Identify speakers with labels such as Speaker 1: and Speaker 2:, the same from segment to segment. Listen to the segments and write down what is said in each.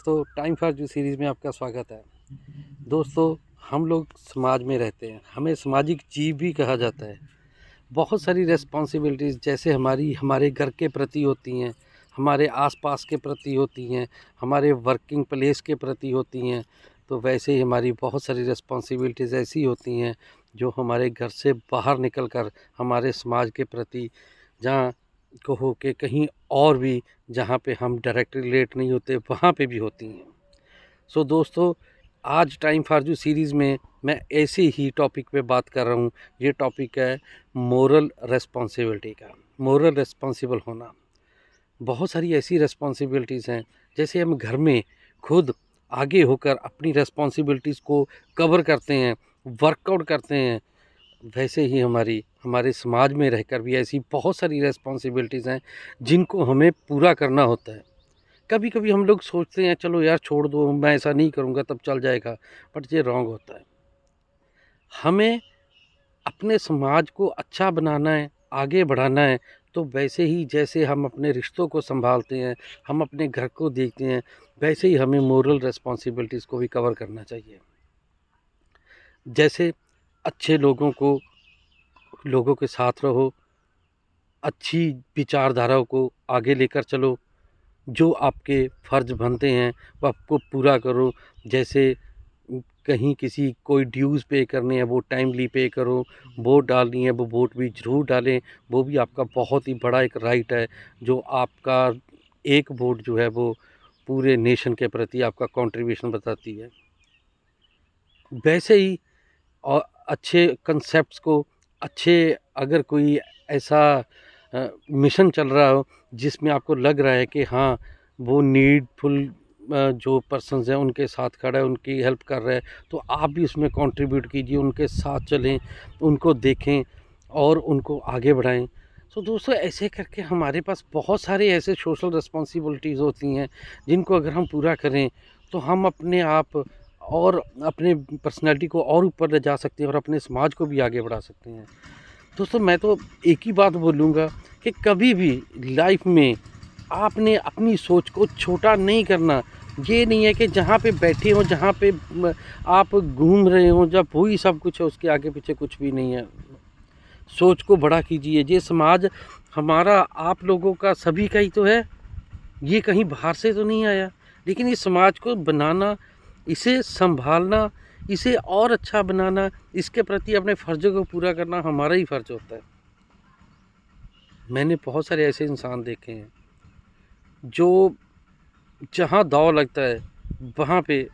Speaker 1: दोस्तों, time for you series में आपका स्वागत है। दोस्तों, हम लोग समाज में रहते हैं, हमें सामाजिक जीव भी कहा जाता है। बहुत सारी रिस्पॉन्सिबिलिटीज़ जैसे हमारे घर के प्रति होती हैं, हमारे आसपास के प्रति होती हैं, हमारे वर्किंग प्लेस के प्रति होती हैं। तो वैसे ही हमारी बहुत सारी रिस्पॉन्सिबिलिटीज़ ऐसी होती हैं जो हमारे घर से बाहर निकल कर हमारे समाज के प्रति, जहाँ कहो कि कहीं और भी, जहाँ पे हम डायरेक्ट रिलेट नहीं होते, वहाँ पे भी होती हैं। सो दोस्तों, आज टाइम फॉर यू सीरीज़ में मैं ऐसे ही टॉपिक पे बात कर रहा हूँ। ये टॉपिक है मोरल रिस्पॉन्सिबिलिटी का। मोरल रिस्पॉन्सिबल होना। बहुत सारी ऐसी रिस्पॉन्सिबिलिटीज़ हैं, जैसे हम घर में खुद आगे होकर अपनी रिस्पॉन्सिबिलिटीज़ को कवर करते हैं, वर्कआउट करते हैं, वैसे ही हमारे समाज में रहकर भी ऐसी बहुत सारी रिस्पॉन्सिबिलिटीज़ हैं जिनको हमें पूरा करना होता है। कभी कभी हम लोग सोचते हैं चलो यार छोड़ दो, मैं ऐसा नहीं करूँगा तब चल जाएगा, बट ये रॉन्ग होता है। हमें अपने समाज को अच्छा बनाना है, आगे बढ़ाना है, तो वैसे ही जैसे हम अपने रिश्तों को संभालते हैं, हम अपने घर को देखते हैं, वैसे ही हमें मोरल रिस्पॉन्सिबिलिटीज़ को भी कवर करना चाहिए। जैसे अच्छे लोगों के साथ रहो, अच्छी विचारधाराओं को आगे लेकर चलो, जो आपके फ़र्ज़ बनते हैं वो आपको पूरा करो। जैसे कहीं किसी कोई ड्यूज़ पे करने हैं वो टाइमली पे करो, वोट डालनी है वो वोट भी ज़रूर डालें, वो भी आपका बहुत ही बड़ा एक राइट है। जो आपका एक वोट जो है वो पूरे नेशन के प्रति आपका कंट्रीब्यूशन बताती है। वैसे ही और अच्छे कंसेप्ट्स को, अच्छे अगर कोई ऐसा मिशन चल रहा हो जिसमें आपको लग रहा है कि हाँ वो नीडफुल जो पर्सन्स हैं उनके साथ खड़ा है, उनकी हेल्प कर रहा है, तो आप भी उसमें कंट्रीब्यूट कीजिए, उनके साथ चलें, उनको देखें और उनको आगे बढ़ाएं। तो दोस्तों, ऐसे करके हमारे पास बहुत सारे ऐसे सोशल रिस्पॉन्सिबिलिटीज़ होती हैं जिनको अगर हम पूरा करें तो हम अपने आप और अपने पर्सनैलिटी को और ऊपर ले जा सकते हैं और अपने समाज को भी आगे बढ़ा सकते हैं। दोस्तों, मैं तो एक ही बात बोलूँगा कि कभी भी लाइफ में आपने अपनी सोच को छोटा नहीं करना। ये नहीं है कि जहाँ पे बैठे हों, जहाँ पे आप घूम रहे हों, जब वही सब कुछ है, उसके आगे पीछे कुछ भी नहीं है। सोच को बड़ा कीजिए। ये समाज हमारा, आप लोगों का, सभी का ही तो है। ये कहीं बाहर से तो नहीं आया। लेकिन इस समाज को बनाना, इसे संभालना, इसे और अच्छा बनाना, इसके प्रति अपने फ़र्ज़ों को पूरा करना हमारा ही फ़र्ज़ होता है। मैंने बहुत सारे ऐसे इंसान देखे हैं जो जहाँ दाव लगता है वहाँ पे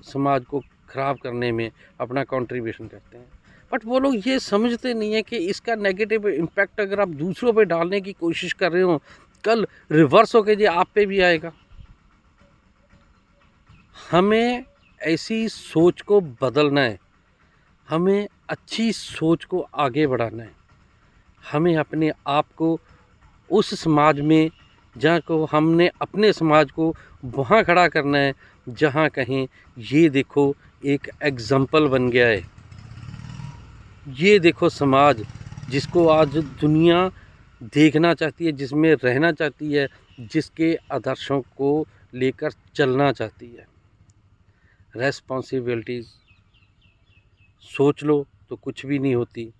Speaker 1: समाज को ख़राब करने में अपना कंट्रीब्यूशन करते हैं। बट वो लोग ये समझते नहीं है कि इसका नेगेटिव इम्पैक्ट अगर आप दूसरों पे डालने की कोशिश कर रहे हो, कल रिवर्स होकर ये आप पे भी आएगा। हमें ऐसी सोच को बदलना है, हमें अच्छी सोच को आगे बढ़ाना है, हमें अपने आप को उस समाज में, जहाँ को हमने अपने समाज को वहाँ खड़ा करना है जहाँ कहें ये देखो एक एग्ज़ाम्पल बन गया है, ये देखो समाज जिसको आज दुनिया देखना चाहती है, जिसमें रहना चाहती है, जिसके आदर्शों को लेकर चलना चाहती है। रेस्पॉन्सिबिलिटीज़ सोच लो तो कुछ भी नहीं होती,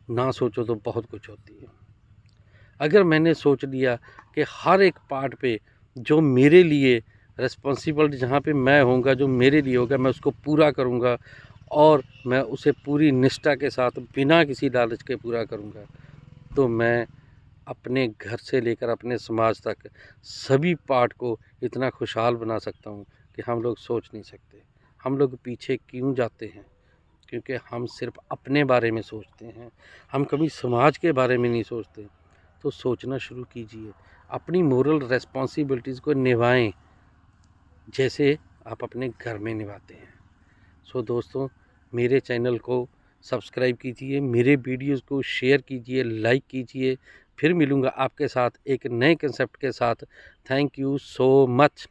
Speaker 1: ना सोचो तो बहुत कुछ होती है। अगर मैंने सोच लिया कि हर एक पार्ट पे जो मेरे लिए रिस्पॉन्सिबल, जहाँ पे मैं होऊंगा, जो मेरे लिए होगा, मैं उसको पूरा करूँगा और मैं उसे पूरी निष्ठा के साथ बिना किसी लालच के पूरा करूँगा, तो मैं अपने घर से लेकर अपने समाज तक सभी पार्ट को इतना खुशहाल बना सकता हूँ कि हम लोग सोच नहीं सकते। हम लोग पीछे क्यों जाते हैं? क्योंकि हम सिर्फ अपने बारे में सोचते हैं, हम कभी समाज के बारे में नहीं सोचते। तो सोचना शुरू कीजिए, अपनी मोरल रिस्पॉन्सिबिलिटीज़ को निभाएं जैसे आप अपने घर में निभाते हैं। सो दोस्तों, मेरे चैनल को सब्सक्राइब कीजिए, मेरे वीडियोज़ को शेयर कीजिए, लाइक कीजिए। फिर मिलूँगा आपके साथ एक नए कंसेप्ट के साथ। Thank you so much.